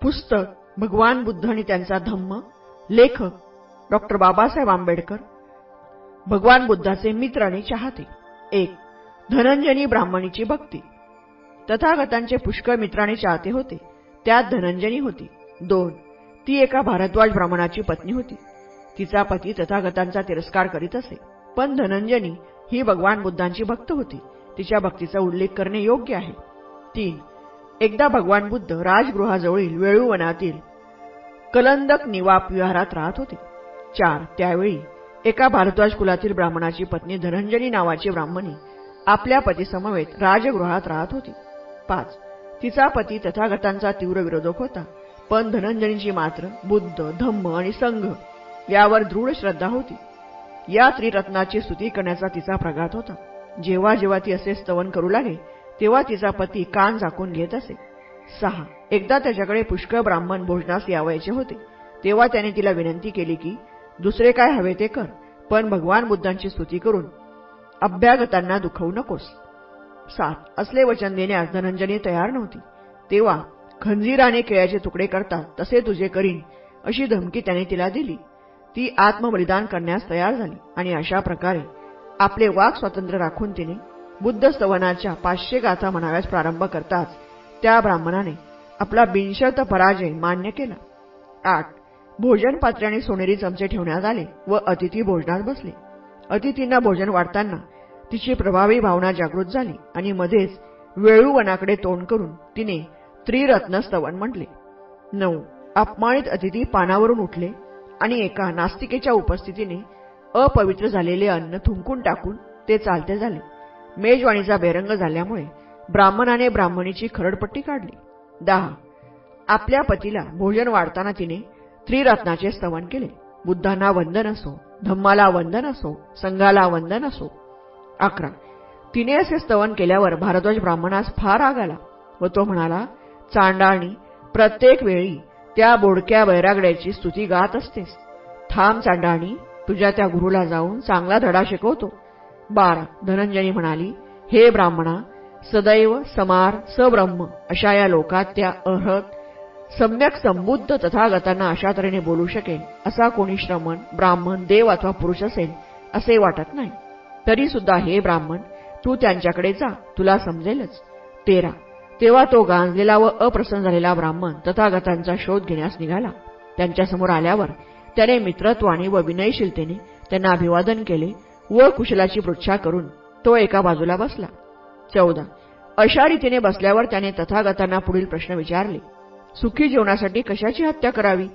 पुस्तक भगवान बुद्ध आणि त्यांचा धम्म. लेखक डॉ. बाबासाहेब आंबेडकर. भगवान बुद्धाचे मित्र आणि चाहते. 1. धनंजनी ब्राह्मणीची भक्ती. तथागतांचे पुष्कळ मित्र आणि चाहते होते. त्यात धनंजनी होती. 2. ती एका भारद्वाज ब्राह्मणाची पत्नी होती. तिचा पती तथागतांचा तिरस्कार करीत असे, पण धनंजनी ही भगवान बुद्धांची भक्त होती. तिच्या भक्तीचा उल्लेख करणे योग्य आहे. 3. एकदा भगवान बुद्ध राजगृहाजवळील वेळूवनातील कलंदक निवाप विहारात राहत होते. 4. त्यावेळी एका भारद्वाज कुलातील ब्राह्मणाची पत्नी धनंजनी नावाची ब्राह्मणी आपल्या पतीसमवेत राजगृहात राहत होती. 5. तिचा पती तथागतांचा तीव्र विरोधक होता, पण धनंजनीची मात्र बुद्ध, धम्म आणि संघ यावर दृढ श्रद्धा होती. या त्रिरत्नाची स्तुती करण्याचा तिचा प्रघात होता. जेव्हा जेव्हा ती असे स्तवन करू लागे, तेव्हा तिचा पती कान झाकून घेत असे. 6. एकदा त्याच्याकडे पुष्कळ ब्राह्मण भोजनास यावयाचे होते. तेव्हा त्याने तिला विनंती केली की दुसरे काय हवे ते कर, पण भगवान बुद्धांची स्तुती करून अभ्यागतांना दुखवू नकोस. 7. असले वचन देण्यास धनंजनी तयार नव्हती. तेव्हा खंजीराने केळ्याचे तुकडे करतात तसे तुझे करीन अशी धमकी त्याने तिला दिली. ती आत्मबलिदान करण्यास तयार झाली आणि अशा प्रकारे आपले वाक स्वातंत्र्य राखून तिने बुद्ध स्तवनाच्या 500 गाथा म्हणाव्यास प्रारंभ करताच त्या ब्राह्मणाने आपला बिनशर्त पराजय मान्य केला. 8. भोजन पात्रे आणि सोनेरी चमचे ठेवण्यात आले व अतिथी भोजनात बसले. अतिथींना भोजन वाढताना तिची प्रभावी भावना जागृत झाली आणि मध्येच वेळूवनाकडे तोंड करून तिने त्रिरत्न स्तवन म्हटले. 9. अपमानित अतिथी पानावरून उठले आणि एका नास्तिकेच्या उपस्थितीने अपवित्र झालेले अन्न थुंकून टाकून ते चालते झाले. मेजवानीचा बेरंग झाल्यामुळे ब्राह्मणाने ब्राह्मणीची खरडपट्टी काढली. 10. आपल्या पतीला भोजन वाढताना तिने त्रिरत्नाचे स्तवन केले. बुद्धांना वंदन असो, धम्माला वंदन असो, संघाला वंदन असो. 11. तिने असे स्तवन केल्यावर भारद्वाज ब्राह्मणास फार राग आला व तो म्हणाला, चांडाळणी, प्रत्येक वेळी त्या बोडक्या बैरागड्याची स्तुती गात असतेस. थांब चांडाळणी, तुझ्या त्या गुरुला जाऊन चांगला धडा शिकवतो. 12. धनंजनी म्हणाली, हे ब्राह्मणा, सदैव समार सब्रह्म अशा या लोकात त्या अर्हत सम्यक संबुद्ध तथागतांना अशा तऱ्हेने बोलू शकेल असा कोणी श्रमण, ब्राह्मण, देव अथवा पुरुष असेल असे वाटत नाही. तरी सुद्धा हे ब्राह्मण, तू त्यांच्याकडे जा, तुला समजेलच. 13. तेव्हा तो गांजलेला व अप्रसन्न झालेला ब्राह्मण तथागतांचा शोध घेण्यास निघाला. त्यांच्यासमोर आल्यावर त्याने मित्रत्वाने व विनयशीलतेने त्यांना अभिवादन केले व कुशलाची पृच्छा करून तो एका बाजूला बसला. 14. अशा रीतीने बसल्यावर त्याने तथागतांना पुढील प्रश्न विचारले. सुखी जीवनासाठी कशाची हत्या करावी?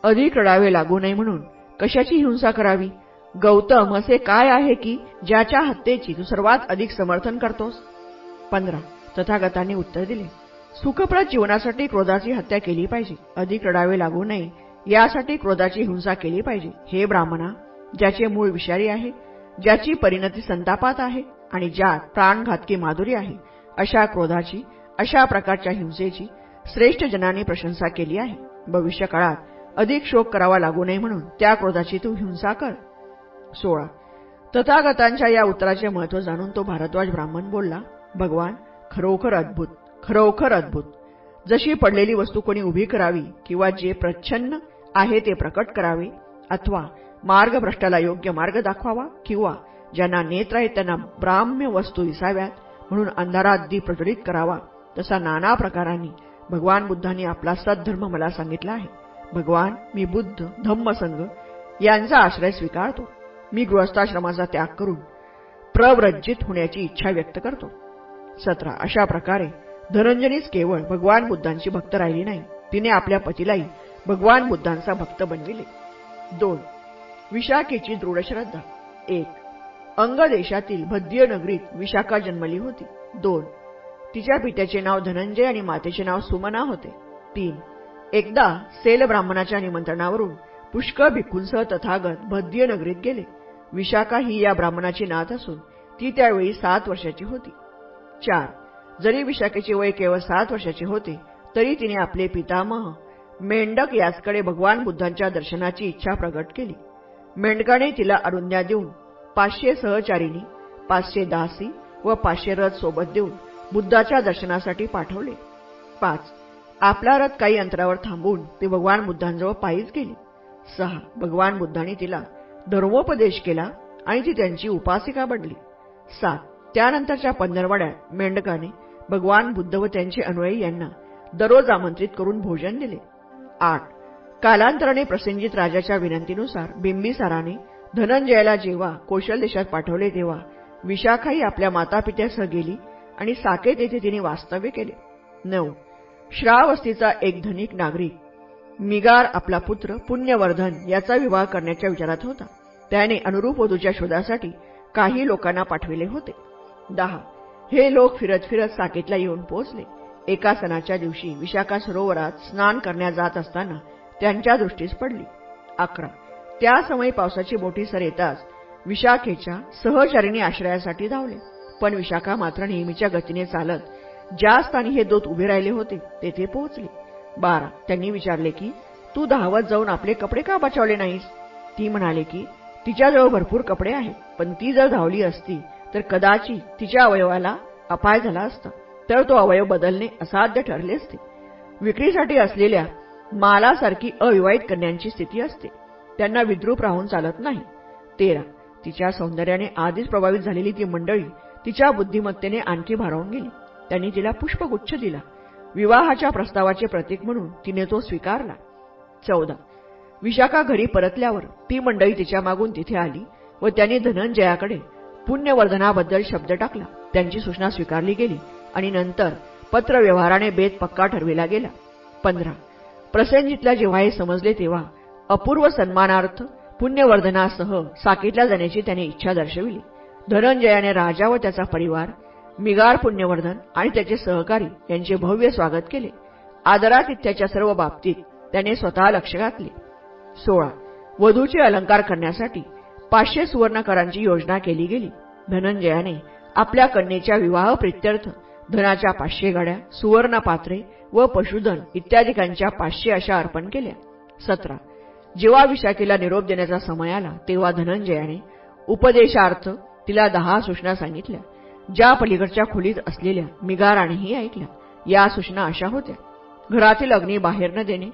अधिक रडावे लागू नये म्हणून कशाची हिंसा करावी? गौतम, असे काय आहे की ज्याच्या हत्येची तू सर्वात अधिक समर्थन करतोस? 15. तथागतांनी उत्तर दिले, सुखप्रद जीवनासाठी क्रोधाची हत्या केली पाहिजे. अधिक रडावे लागू नये यासाठी क्रोधाची हिंसा केली पाहिजे. हे ब्राह्मणा, ज्याचे मूळ विषारी आहे, ज्याची परिणती संतापात आहे आणि ज्यात प्राणघातकी माधुरी आहे, अशा क्रोधाची, अशा प्रकारच्या हिंसेची श्रेष्ठ जनांनी प्रशंसा केली आहे. भविष्य काळात अधिक शोक करावा लागू नये म्हणून त्या क्रोधाची तू हिंसा कर. 16. तथागतांच्या या उत्तराचे महत्त्व जाणून तो भारद्वाज ब्राह्मण बोलला, भगवान, खरोखर अद्भुत, खरोखर अद्भुत. जशी पडलेली वस्तू कोणी उभी करावी किंवा जे प्रच्छन्न आहे ते प्रकट करावे अथवा मार्गभ्रष्टाला योग्य मार्ग दाखवावा किंवा ज्यांना नेत्र आहेत त्यांना ब्राह्म्य वस्तू दिसाव्यात म्हणून अंधारात दीप प्रज्वलित करावा, तसा नाना प्रकारांनी भगवान बुद्धांनी आपला सद्धर्म मला सांगितला आहे. भगवान, मी बुद्ध, धम्म, संघ यांचा आश्रय स्वीकारतो. मी गृहस्थाश्रमाचा त्याग करून प्रव्रजित होण्याची इच्छा व्यक्त करतो. 17. अशा प्रकारे धनंजनीच केवळ भगवान बुद्धांची भक्त राहिली नाही, तिने आपल्या पतीलाही भगवान बुद्धांचा भक्त बनविले. 2. विशाखेची दृढ श्रद्धा. 1. अंग देशातील भद्य नगरीत विशाखा जन्मली होती. 2. तिच्या पित्याचे नाव धनंजय आणि मातेचे नाव सुमना होते. 3. एकदा सेल ब्राह्मणाच्या निमंत्रणावरून पुष्कळ भिक्खूंसह तथागत भद्य नगरीत गेले. विशाखा ही या ब्राह्मणाची नात असून ती त्यावेळी 7 वर्षाची होती. 4. जरी विशाखेचे वय केवळ 7 वर्षाचे होते तरी तिने आपले पितामह मेंढक याचकडे भगवान बुद्धांच्या दर्शनाची इच्छा प्रकट केली. मेंढकाने तिला आरुज्ञा देऊन 500 सहचारिणी, 500 दासी व 500 रथ सोबत देऊन बुद्धाच्या दर्शनासाठी पाठवले. 5. आपला रथ काही अंतरावर थांबवून ते भगवान बुद्धांजवळ पायीच गेली. 6. भगवान बुद्धांनी तिला धर्मोपदेश केला आणि ती त्यांची उपासिका बनली. 7. त्यानंतरच्या पंधरवड्यात मेंढकाने भगवान बुद्ध व त्यांचे अनुयायी यांना दररोज आमंत्रित करून भोजन दिले. 8. कालांतराने प्रसेनजित राजाच्या विनंतीनुसार बिंबिसाराने धनंजयाला जेव्हा कौशल देशात पाठवले तेव्हा विशाखाही आपल्या मातापित्यासह गेली आणि साकेत येथे तिने वास्तव्य केले. 9. श्रावस्तीचा एक धनिक नागरिक मिगार आपला पुत्र पुण्यवर्धन याचा विवाह करण्याच्या विचारात होता. त्याने अनुरूप वधूच्या शोधासाठी काही लोकांना पाठविले होते. 10. हे लोक फिरत फिरत साकेतला येऊन पोहोचले. एका सणाच्या दिवशी विशाखा सरोवरात स्नान करण्यास जात असताना त्यांच्या दृष्टीस पडली. 11. त्या समयी पावसाची मोठी सर येताच विशाखेच्या सहचारिणी आश्रयासाठी धावले, पण विशाखा मात्र नेहमीच्या गतीने चालत ज्या स्थानी हे दूत उभे राहिले होते तेथे पोहोचले. 12. त्यांनी विचारले की तू धावत जाऊन आपले कपडे का बचावले नाहीस? ती म्हणाले की तिच्याजवळ भरपूर कपडे आहेत, पण ती जर धावली असती तर कदाचित तिच्या अवयवाला अपाय झाला असता, तर तो अवयव बदलणे असाध्य ठरले असते. विक्रीसाठी असलेल्या मालासारखी अविवाहित कन्यांची स्थिती असते, त्यांना विद्रूप राहून चालत नाही. 13. तिच्या सौंदर्याने आधीच प्रभावित झालेली ती मंडळी तिच्या बुद्धिमत्तेने आणखी भारावून गेली. त्यांनी तिला पुष्पगुच्छ दिला. विवाहाच्या प्रस्तावाचे प्रतीक म्हणून तिने तो स्वीकारला. 14. विशाखा घरी परतल्यावर ती मंडळी तिच्या मागून तिथे आली व त्यांनी धनंजयाकडे पुण्यवर्धनाबद्दल शब्द टाकला. त्यांची सूचना स्वीकारली गेली आणि नंतर पत्रव्यवहाराने बेत पक्का ठरविला गेला. 15. प्रसेनजितला जेव्हा हे समजले तेव्हा अपूर्व सन्मानार्थ पुण्यवर्धनासह साकेतला जाण्याची त्याने इच्छा दर्शविली. धनंजयाने राजा व त्याचा परिवार, मिगार पुण्यवर्धन आणि त्याचे सहकारी यांचे भव्य स्वागत केले. आदरातिथ्याच्या सर्व बाबतीत त्याने स्वतः लक्ष घातले. 16. वधूचे अलंकार करण्यासाठी 500 सुवर्णकरांची योजना केली गेली. धनंजयाने आपल्या कन्येच्या विवाह प्रित्यर्थ धनाच्या 500 गाड्या, सुवर्ण पात्रे व पशुधन इत्यादिकांच्या 500 अशा अर्पण केल्या. 17. जेव्हा विशाखेला निरोप देण्याचा समय आला तेव्हा धनंजयाने उपदेशार्थ तिला 10 सूचना सांगितल्या, ज्या पलीकडच्या खोलीत असलेल्या मिगारानेही ऐकल्या. या सूचना अशा होत्या: घरातील अग्नी बाहेर न देणे,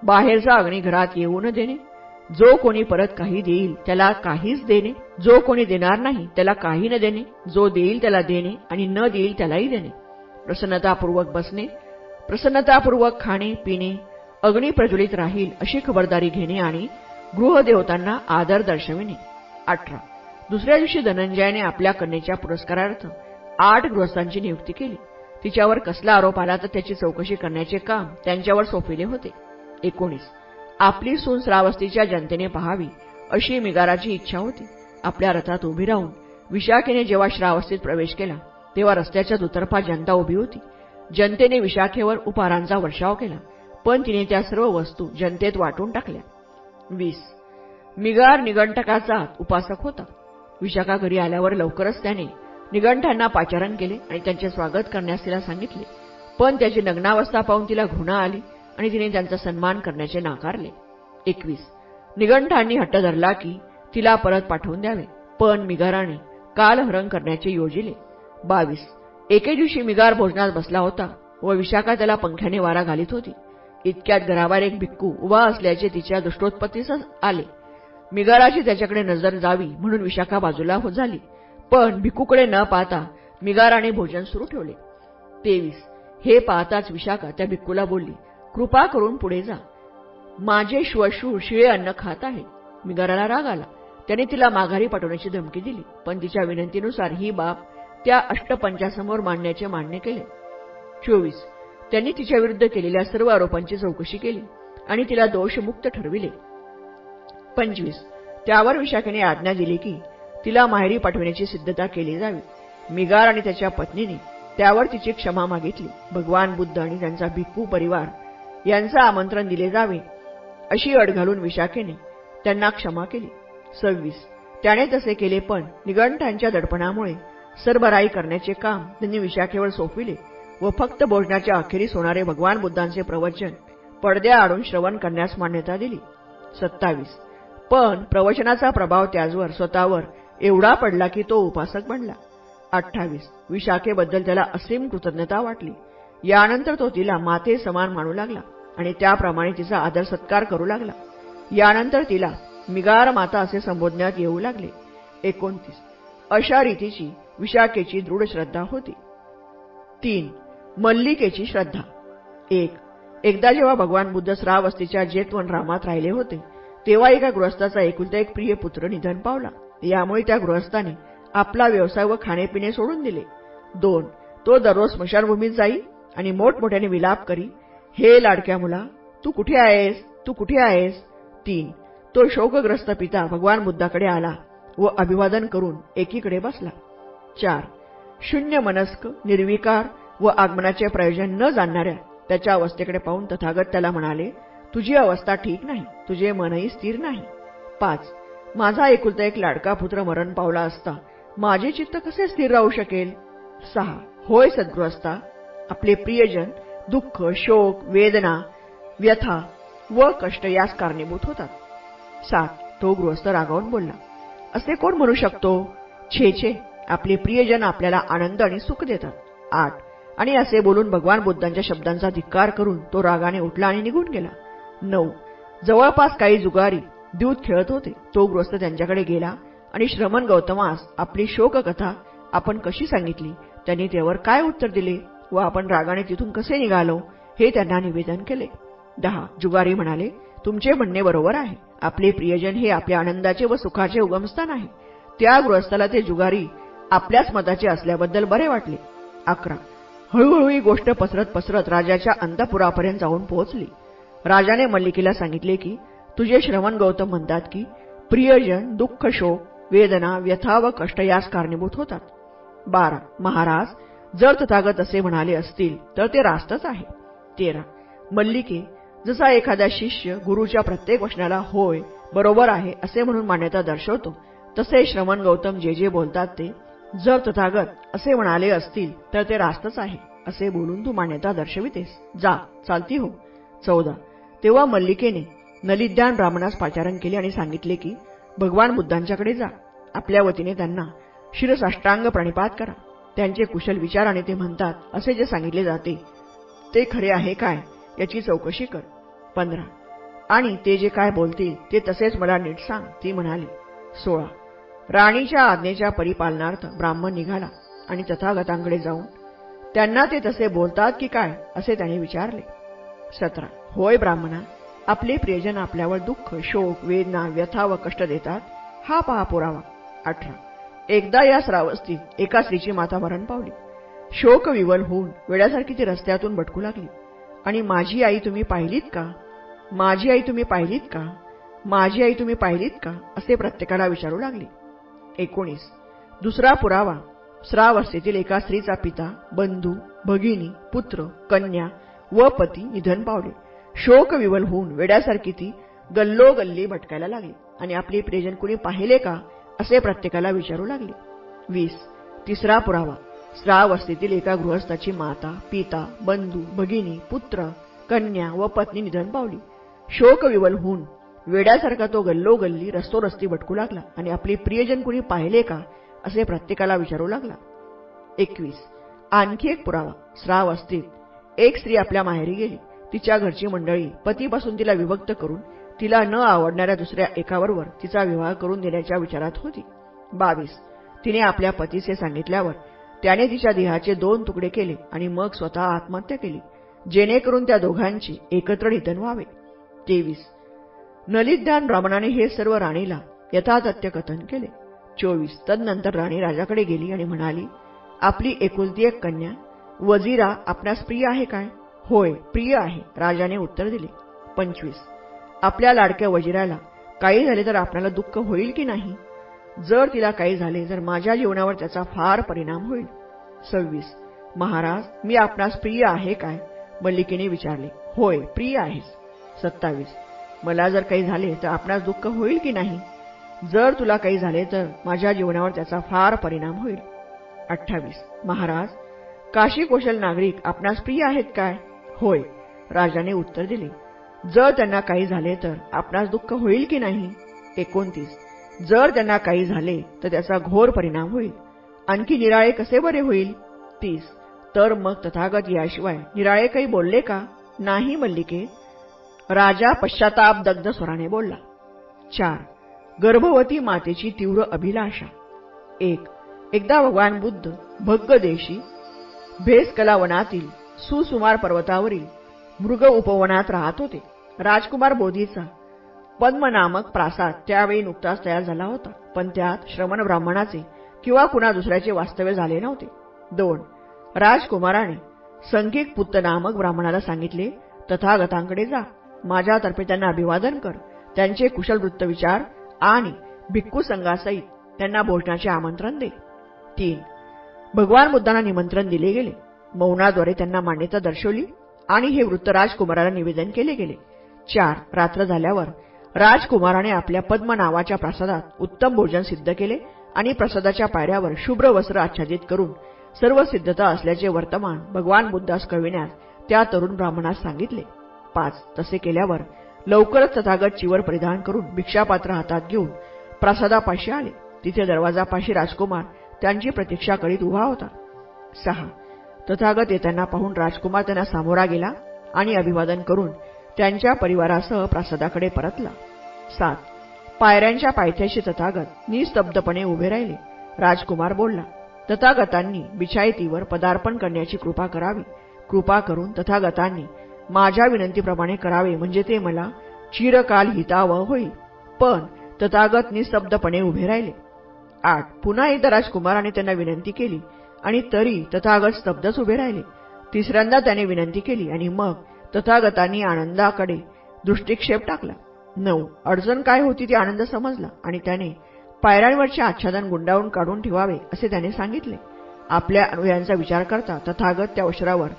बाहेरचा अग्नी घरात येऊ न देणे, जो कोणी परत काही देईल त्याला काहीच देणे, जो कोणी देणार नाही त्याला काही न देणे, जो देईल त्याला देणे आणि न देईल त्यालाही देणे, प्रसन्नतापूर्वक बसणे, प्रसन्नतापूर्वक खाणे पिणे, अग्नी प्रज्वलित राहील अशी खबरदारी घेणे आणि गृहदेवतांना आदर दर्शविणे. 18. दुसऱ्या दिवशी धनंजयाने आपल्या कन्येच्या पुरस्कारार्थ 8 गृहस्थांची नियुक्ती केली. तिच्यावर कसला आरोप आला तर त्याची चौकशी करण्याचे काम त्यांच्यावर सोपविले होते. 19. आपली सून श्रावस्तीच्या जनतेने पाहावी अशी मिगाराची इच्छा होती. आपल्या रथात उभी राहून विशाखेने जेव्हा श्रावस्तीत प्रवेश केला तेव्हा रस्त्याच्या दुतर्फा जनता उभी होती. जनतेने विशाखेवर उपहारांचा वर्षाव केला, पण तिने त्या सर्व वस्तू जनतेत वाटून टाकल्या. 20. मिगार निगंटकाचा उपासक होता. विशाखा घरी आल्यावर लवकरच त्याने निगंठांना पाचारण केले आणि त्यांचे स्वागत करण्यास तिला सांगितले, पण त्याची नग्नावस्था पाहून तिला घृणा आली आणि तिने त्यांचा सन्मान करण्याचे नाकारले. 21. निगंठांनी हट्ट धरला की तिला परत पाठवून द्यावे, पण मिगाराने कालहरण करण्याचे योजिले. 22. एके दिवशी मिगार भोजनात बसला होता व विशाखा त्याला पंख्याने वारा घालीत होती. इतक्यात घराबाहेर एक भिक्खू उभा असल्याचे तिच्या दृष्टोत्पत्तीस आले. मिगाराची त्याच्याकडे नजर जावी म्हणून विशाखा बाजूला झाली, पण भिक्खूकडे न पाहता मिगाराने भोजन सुरू ठेवले. 23. हे पाहताच विशाखा त्या भिक्खूला बोलली, कृपा करून पुढे जा, माझे श्वशूर शिळे अन्न खात आहे. मिगाराला राग आला. त्याने तिला माघारी पाठवण्याची धमकी दिली, पण तिच्या विनंतीनुसार ही बाब त्या अष्टपंचासमोर मांडण्याचे मान्य केले. 24. त्यांनी तिच्याविरुद्ध केलेल्या सर्व आरोपांची चौकशी केली आणि तिला दोषमुक्त ठरविले. 25. त्यावर विशाखेने आज्ञा दिली की तिला माहेरी पाठवण्याची सिद्धता केली जावी. मिगार आणि त्याच्या पत्नीने त्यावर तिची क्षमा मागितली. भगवान बुद्ध आणि त्यांचा भिक्खू परिवार यांचं आमंत्रण दिले जावे अशी अट घालून विशाखेने त्यांना क्षमा केली. 26. त्याने तसे केले, पण निगंठांच्या दडपणामुळे सरभराई करण्याचे काम त्यांनी विशाखेवर सोपविले व फक्त भोजनाच्या अखेरीस होणारे भगवान बुद्धांचे प्रवचन पडद्याआडून श्रवण करण्यास मान्यता दिली. 27. पण प्रवचनाचा प्रभाव त्याचवर स्वतःवर एवढा पडला की तो उपासक बनला. 28. विशाखेबद्दल त्याला असीम कृतज्ञता वाटली. यानंतर तो तिला माते समान मानू लागला आणि त्याप्रमाणे तिचा आदर सत्कार करू लागला. यानंतर तिला मिगार माता असे संबोधण्यात येऊ लागले. 29. अशा रीतीची विशाखेची दृढ श्रद्धा होती. 3. मल्लिकेची श्रद्धा. 1. एकदा जेव्हा भगवान बुद्ध श्रावस्तीच्या जेतवन रामात राहिले होते, तेव्हा एका गृहस्थाचा एकुलता एक प्रिय पुत्र निधन पावला. यामुळे त्या गृहस्थाने आपला व्यवसाय व खाणेपिणे सोडून दिले. 2. तो दररोज स्मशानभूमीत जाई आणि मोठमोठ्याने विलाप करी, हे लाडक्या मुला, तू कुठे आहेस, तू कुठे आहेस. 3. तो शोकग्रस्त पिता भगवान बुद्धाकडे आला व अभिवादन करून एकीकडे बसला. 4. शून्य मनस्क, निर्विकार व आगमनाचे प्रयोजन न जाणणाऱ्या त्याच्या अवस्थेकडे पाहून तथागत त्याला म्हणाले, तुझी अवस्था ठीक नाही, तुझे मनही स्थिर नाही. 5. माझा एकुलता एक लाडका पुत्र मरण पावला असता माझे चित्त कसे स्थिर राहू शकेल. 6. होय सद्गृहस्था, आपले प्रियजन दुःख, शोक, वेदना, व्यथा व कष्ट यास कारणीभूत होतात. 7. तो गृहस्थ रागावून बोलला, असे कोण म्हणू शकतो. छे छे, आपले प्रियजन आपल्याला आनंद आणि सुख देतात. 8. आणि असे बोलून भगवान बुद्धांच्या शब्दांचा धिक्कार करून तो रागाने उठला आणि निघून गेला. 9. जवळपास काही जुगारी दूध खेळत होते. तो गृहस्थ त्यांच्याकडे गेला आणि श्रमण गौतमास आपली शोककथा आपण कशी सांगितली, त्यांनी त्यावर काय उत्तर दिले व आपण रागाने तिथून कसे निघालो हे त्यांना निवेदन केले. 10. जुगारी म्हणाले, तुमचे म्हणणे बरोबर आहे. आपले प्रियजन हे आपल्या आनंदाचे व सुखाचे उगमस्थान आहे. त्या गृहस्थाला ते जुगारी आपल्याच मताचे असल्याबद्दल बरे वाटले. 11. हळूहळू ही गोष्ट पसरत पसरत राजाच्या अंतपुरापर्यंत जाऊन पोहोचली. राजाने मल्लिकेला सांगितले की तुझे श्रवण गौतम म्हणतात की प्रियजन दुःख, शोक, वेदना, व्यथा व कष्ट यास कारणीभूत होतात. 12. महाराज, जर तथागत असे म्हणाले असतील तर ते रास्तच आहे. 13. मल्लिके, जसा एखादा शिष्य गुरुच्या प्रत्येक वचनाला होय, बरोबर आहे असे म्हणून मान्यता दर्शवतो, तसे श्रवण गौतम जे जे बोलतात ते जर तथागत असे म्हणाले असतील तर ते रास्तच आहे असे बोलून तू मान्यता दर्शवितेस. जा, चालती हो. 14. तेव्हा मल्लिकेने नलिद्यान ब्राह्मणास पाचारण केले आणि सांगितले की भगवान बुद्धांच्याकडे जा, आपल्या वतीने त्यांना शिरसाष्टांग प्रणिपात करा, त्यांचे कुशल विचार आणि ते म्हणतात असे जे सांगितले जाते ते खरे आहे काय याची चौकशी कर. 15. आणि ते जे काय बोलतील ते तसेच मला नीट सांग, ती म्हणाली. 16. राणीच्या आज्ञेच्या परिपालनार्थ ब्राह्मण निघाला आणि तथागतांकडे जाऊन त्यांना ते तसे बोलतात की काय असे त्याने विचारले. 17. होय ब्राह्मणा, आपले प्रियजन आपल्यावर दुःख, शोक, वेदना, व्यथा व कष्ट देतात, हा पहा पुरावा. 18. एकदा या श्रावस्तीत एका स्त्रीची माता मरण पावली. शोक विवल होऊन वेड्यासारखी ती रस्त्यातून भटकू लागली आणि माझी आई तुम्ही पाहिलीत का, माझी आई तुम्ही पाहिलीत का, माझी आई तुम्ही पाहिलीत का असे प्रत्येकाला विचारू लागली. 19. दुसरा पुरावा, श्रावस्तीतील एका स्त्रीचा पिता, बंधू, भगिनी, पुत्र, कन्या व पती निधन पावले. शोक विवल होऊन वेड्यासारखी ती गल्लोगल्ली भटकायला लागली आणि आपले प्रियजन कुणी पाहिले का असे प्रत्येकाला विचारू लागले. 20. तिसरा पुरावा, श्रावस्तीतील एका गृहस्थाची माता, पिता, बंधू, भगिनी, पुत्र, कन्या व पत्नी निधन पावली. शोक विवल होऊन वेड्यासारखा तो गल्लोगल्ली रस्तोरस्ती भटकू लागला आणि आपले प्रियजन कुणी पाहिले का असे प्रत्येकाला विचारू लागला. 21. आणखी एक पुरावा, श्रावस्तीत एक स्त्री आपल्या माहेरी गेली. तिच्या घरची मंडळी पतीपासून तिला विभक्त करून तिला न आवडणाऱ्या दुसऱ्या एकाबरोबर तिचा विवाह करून देण्याच्या विचारात होती. 22. तिने आपल्या पतीचे सांगितल्यावर त्याने तिच्या देहाचे 2 तुकडे केले आणि मग स्वतः आत्महत्या केली, जेणेकरून त्या दोघांची एकत्र निधन व्हावे. 23. नलिद्यान ब्राह्मणाने हे सर्व राणीला यथातथ्य कथन केले. 24. तदनंतर राणी राजाकडे गेली आणि म्हणाली, आपली एकुलती एक कन्या वजिरा आपणास प्रिय आहे काय. होय, प्रिय आहे, राजाने उत्तर दिले. 25. आपल्या लाडक्या वजिराला काही झाले तर आपल्याला दुःख होईल की नाही. जर तिला काही झाले तर माझ्या जीवनावर त्याचा फार परिणाम होईल. 26. महाराज, मी आपणास प्रिय आहे काय, मल्लिकेने विचारले. होय, प्रिय आहेस. 27. मला जर काही झाले तर आपणास दुःख होईल की नाही. जर तुला काही झाले तर माझ्या जीवनावर त्याचा फार परिणाम होईल. 28. महाराज, काशी कौशल नागरिक आपणास प्रिय आहेत काय. होय, राजाने उत्तर दिले. जर त्यांना काही झाले तर आपणास दुःख होईल की नाही. 29. जर त्यांना काही झाले तर त्याचा घोर परिणाम होईल. आणखी निराळे कसे बरे होईल. 30. तर मग तथागत याशिवाय निराळे काही बोलले का? नाही मल्लिके. राजा पश्चाताप दग्ध स्वराने बोलला. 4. गर्भवती मातेची तीव्र अभिलाषा. 1. एकदा भगवान बुद्ध भग्ग देशी भेसकला वनातील सुसुमार पर्वतावरील मृग उपवनात राहत होते. राजकुमार बोधीचा पद्म नामक प्रासाद त्यावेळी नुकताच तयार झाला होता, पण त्यात श्रमण ब्राह्मणाचे किंवा कुणा दुसऱ्याचे वास्तव्य झाले नव्हते. 2. राजकुमाराने संकिक पुत्त नामक ब्राह्मणाला सांगितले, तथागतांकडे जा, माझ्यातर्फे त्यांना अभिवादन कर, त्यांचे कुशल वृत्त विचार आणि भिक्खू संघासहित त्यांना भोजनाचे आमंत्रण दे. 3. भगवान बुद्धांना निमंत्रण दिले गेले. मौनाद्वारे त्यांना मान्यता दर्शवली आणि हे वृत्त राजकुमाराला निवेदन केले गेले. 4. रात्र झाल्यावर राजकुमाराने आपल्या पद्म नावाच्या प्रासादात उत्तम भोजन सिद्ध केले आणि प्रासादाच्या पायऱ्यावर शुभ्र वस्त्र आच्छादित करून सर्व सिद्धता असल्याचे वर्तमान भगवान बुद्धास कळविण्यास त्या तरुण ब्राह्मणास सांगितले. 5. तसे केल्यावर लवकरच तथागत चिवर परिधान करून भिक्षापात्र हातात घेऊन प्रासादापाशी आले. तिथे दरवाजापाशी राजकुमार त्यांची प्रतीक्षा करीत उभा होता. 6. तथागत येताना पाहून राजकुमार त्यांना सामोरा गेला आणि अभिवादन करून त्यांच्या परिवारासह प्रासादाकडे परतला. 7. पायऱ्यांच्या पायथ्याशी तथागत निस्तब्धपणे उभे राहिले. राजकुमार बोलला, तथागतांनी बिछायतीवर पदार्पण करण्याची कृपा करावी. कृपा करून तथागतांनी माझ्या विनंतीप्रमाणे करावे, म्हणजे ते मला चिरकाल हितावह होईल. पण तथागत निस्तब्धपणे उभे राहिले. 8. पुन्हा एकदा राजकुमाराने त्यांना विनंती केली आणि तरी तथागत स्तब्धच उभे राहिले. तिसऱ्यांदा त्याने विनंती केली आणि मग तथागतांनी आनंदाकडे दृष्टिक्षेप टाकला. 9. अडचण काय होती ती आनंद समजला आणि त्याने पायऱ्यांवरचे आच्छादन गुंडाळून काढून ठेवावे असे त्याने सांगितले. आपल्या अनुयायांचा विचार करता तथागत त्या वस्त्रावर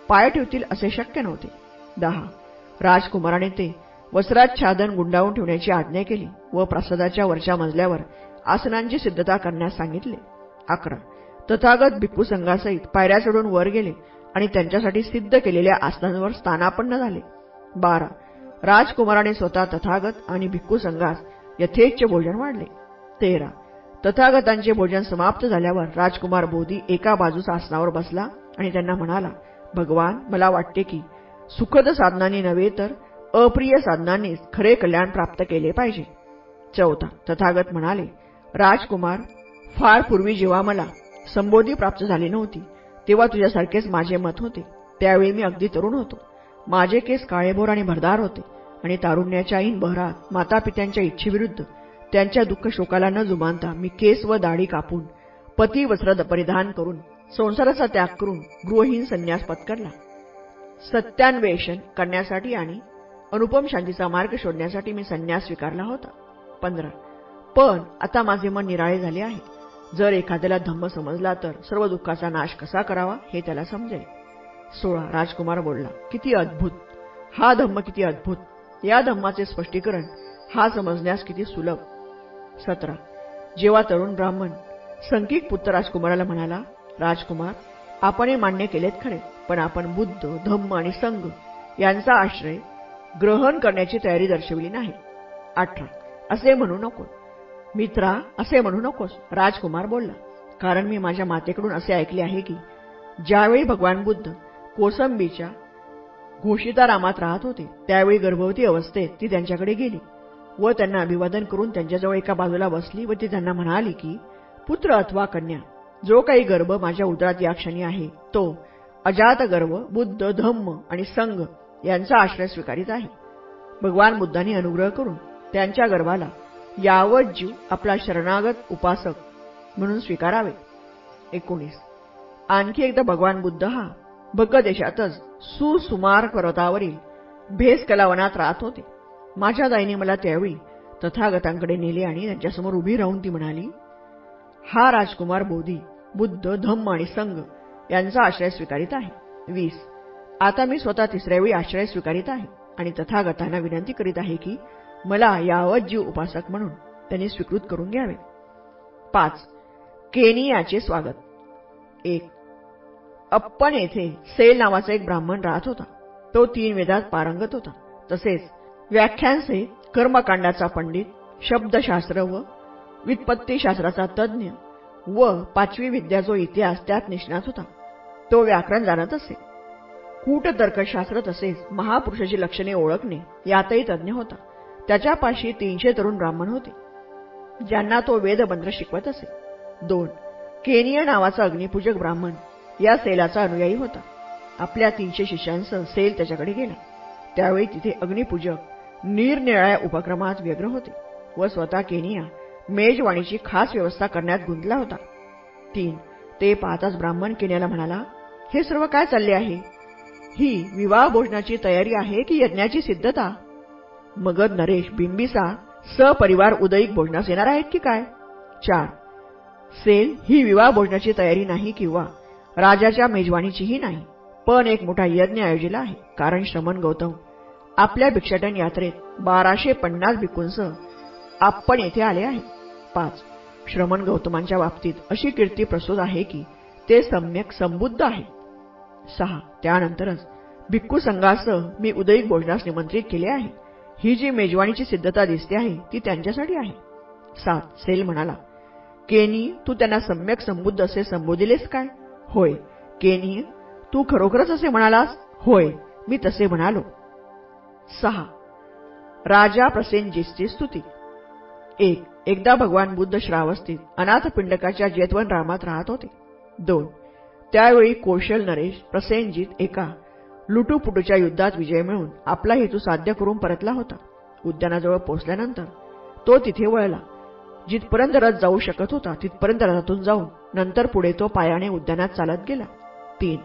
पाय ठेवतील असे शक्य नव्हते. 10. राजकुमाराने ते वस्त्राच्छादन गुंडाळून ठेवण्याची आज्ञा केली व प्रासादाच्या वरच्या मजल्यावर आसनांची सिद्धता करण्यास सांगितले. 11. तथागत भिक्खू संघासहित पायऱ्या चढून वर गेले आणि त्यांच्यासाठी सिद्ध केलेल्या आसनांवर स्थानापन्न झाले. 12. राजकुमाराने स्वतः तथागत आणि भिक्खू संघास यथेच्छ भोजन वाढले. 13. तथागतांचे भोजन समाप्त झाल्यावर राजकुमार बोधी एका बाजूस आसनावर बसला आणि त्यांना म्हणाला, भगवान, मला वाटते की सुखद साधनांनी नव्हे तर अप्रिय साधनांनीच खरे कल्याण प्राप्त केले पाहिजे. 14. तथागत म्हणाले, राजकुमार, फार पूर्वी जेव्हा मला संबोधी प्राप्त झाली नव्हती तेव्हा तुझ्यासारखेच माझे मत होते. त्यावेळी मी अगदी तरुण होतो. माझे केस काळेभोर आणि भरदार होते आणि तारुण्याच्या ऐन बहरात मातापित्यांच्या इच्छेविरुद्ध त्यांच्या दुःख शोकाला न जुमानता मी केस व दाढी कापून पती वस्त्र परिधान करून संसाराचा त्याग करून गृहहीन संन्यास पत्करला. सत्यान्वेषण करण्यासाठी आणि अनुपम शांतीचा मार्ग शोधण्यासाठी मी संन्यास स्वीकारला होता. 15. पण आता माझे मन निराळे झाले आहे. जर एखाद्याला धम्म समजला तर सर्व दुःखाचा नाश कसा करावा हे त्याला समजेल. 16. राजकुमार बोलला, किती अद्भुत हा धम्म, किती अद्भुत. या धम्माचे स्पष्टीकरण हा समजण्यास किती सुलभ. 17. जेव्हा तरुण ब्राह्मण संकिक पुत्र राजकुमाराला म्हणाला, राजकुमार, आपण हे मान्य केलेत खरे, पण आपण बुद्ध, धम्म आणि संघ यांचा आश्रय ग्रहण करण्याची तयारी दर्शविली नाही. 18. असे म्हणू नको मित्रा, असे म्हणू नकोस. राजकुमार बोलला, कारण मी माझ्या मातेकडून असे ऐकले आहे की ज्यावेळी भगवान बुद्ध कोसंबीच्या घोषितारामात राहत होते त्यावेळी गर्भवती अवस्थेत ती त्यांच्याकडे गेली व त्यांना अभिवादन करून त्यांच्याजवळ एका बाजूला बसली व ती त्यांना म्हणाली की, पुत्र अथवा कन्या, जो काही गर्भ माझ्या उदरात या क्षणी आहे तो अजात गर्भ बुद्ध, धम्म आणि संघ यांचा आश्रय स्वीकारित आहे. भगवान बुद्धांनी अनुग्रह करून त्यांच्या गर्भाला यावत जीव आपला शरणागत उपासक म्हणून स्वीकारावे. 19. आणखी एकदा भगवान बुद्ध हा भग्ग देशातच सुसुमार पर्वतावरील भेसकलावनात राहत होते. माझ्या दाईने मला त्यावेळी तथागतांकडे नेले आणि त्यांच्यासमोर उभी राहून ती म्हणाली, हा राजकुमार बोधी बुद्ध, धम्म आणि संघ यांचा आश्रय स्वीकारित आहे. 20. आता मी स्वतः तिसऱ्या वेळी आश्रय स्वीकारित आहे आणि तथागतांना विनंती करीत आहे की मला यावत जीव उपासक म्हणून त्यांनी स्वीकृत करून घ्यावे. 5. केनियाचे स्वागत. 1. अप्पन येथे सेल नावाचा एक ब्राह्मण राहत होता. तो 3 वेदात पारंगत होता. तसेच व्याख्यांचे कर्मकांडाचा पंडित, शब्दशास्त्र व व्युत्पत्तीशास्त्राचा तज्ज्ञ व 5वी विद्या जो इतिहास त्यात निष्णात होता. तो व्याकरण जाणत असे. कूटतर्कशास्त्र तसेच महापुरुषाची लक्षणे ओळखणे यातही तज्ज्ञ होता. त्याच्यापाशी 300 तरुण ब्राह्मण होते, ज्यांना तो वेदमंत्र शिकवत असे. 2. केनिय नावाचा अग्निपूजक ब्राह्मण या सेलाचा अनुयायी होता. आपल्या 300 शिष्यांसह सेल त्याच्याकडे गेला. त्यावेळी तिथे अग्निपूजक निरनिराळ्या उपक्रमात व्यग्र होते व स्वतः केनिया मेजवानीची खास व्यवस्था करण्यात गुंतला होता. 3. ते पाहताच ब्राह्मण केनियाला म्हणाला, हे सर्व काय चालले आहे? ही विवाह भोजनाची तयारी आहे की यज्ञाची सिद्धता? मगध नरेश बिंबिसार सपरिवार उदयिक भोजनास येणार आहेत की काय? 4. सेल ही विवाह भोजनाची तयारी नाही किंवा राजाच्या मेजवानीचीही नाही, पण एक मोठा यज्ञ आयोजिला आहे. कारण श्रमण गौतम आपल्या भिक्षाटन यात्रेत 1250 भिक्खूंसह आपण येथे आले आहे. 5. श्रमण गौतमांच्या बाबतीत अशी कीर्ती प्रसूत आहे की ते सम्यक संबुद्ध आहेत. 6. त्यानंतरच भिक्खू संघासह मी उदयिक भोजनास निमंत्रित केले आहे. ही जी मेजवानीची सिद्धता दिसते आहे ती त्यांच्यासाठी आहे. 7. सेल म्हणाला, केनी, तू त्यांना सम्यक संबुद्ध असे संबोधिलेस काय? होय. केनी, तू खरोखरच असे म्हणालास? होय, मी तसे म्हणालो. 6. राजा प्रसेनजीतची स्तुती. 1. एकदा भगवान बुद्ध श्रावस्तीत अनाथपिंडकाच्या जेतवन रामात राहत होते. 2. त्यावेळी कौशल नरेश प्रसेनजीत एका लुटूपुटूच्या युद्धात विजय मिळवून आपला हेतू साध्य करून परतला होता. उद्यानाजवळ पोहोचल्यानंतर तो तिथे वळला. जिथपर्यंत रथ जाऊ शकत होता तिथपर्यंत रथातून जाऊन नंतर पुढे तो पायाने उद्यानात चालत गेला. 3.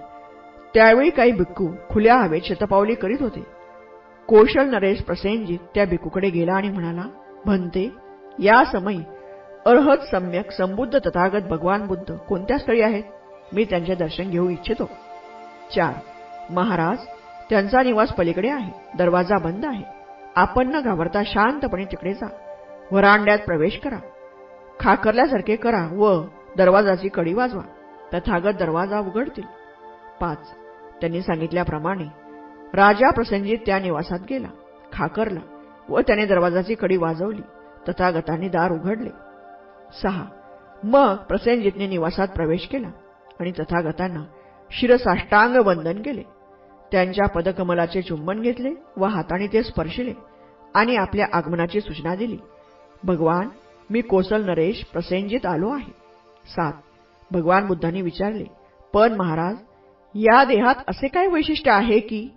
त्यावेळी काही भिक्खू खुल्या हवेत शतपावली करीत होते. कौशल नरेश प्रसेनजीत त्या भिक्खूकडे गेला आणि म्हणाला, भन्ते, या समयी अर्हत सम्यक संबुद्ध तथागत भगवान बुद्ध कोणत्या स्थळी आहेत? मी त्यांचे दर्शन घेऊ इच्छितो. 4. महाराज, त्यांचा निवास पलीकडे आहे. दरवाजा बंद आहे. आपण न घाबरता शांतपणे तिकडे जा. व्हरांड्यात प्रवेश करा. खाकरल्यासारखे करा व दरवाजाची कडी वाजवा. तथागत दरवाजा उघडतील. 5. त्यांनी सांगितल्याप्रमाणे राजा प्रसेनजीत त्या निवासात गेला, खाकरला व त्याने दरवाजाची कडी वाजवली. तथागतांनी दार उघडले. 6. मग प्रसेनजीतने निवासात प्रवेश केला आणि तथागतांना शिरसाष्टांग वंदन केले. त्यांच्या पदकमलाचे चुंबन घेतले व हाताने ते स्पर्शिले आणि आपल्या आगमनाची सूचना दिली. भगवान, मी कौशल नरेश प्रसेनजीत आलो आहे. 7. भगवान बुद्धांनी विचारले, पण महाराज, या देहात असे काय वैशिष्ट्य आहे की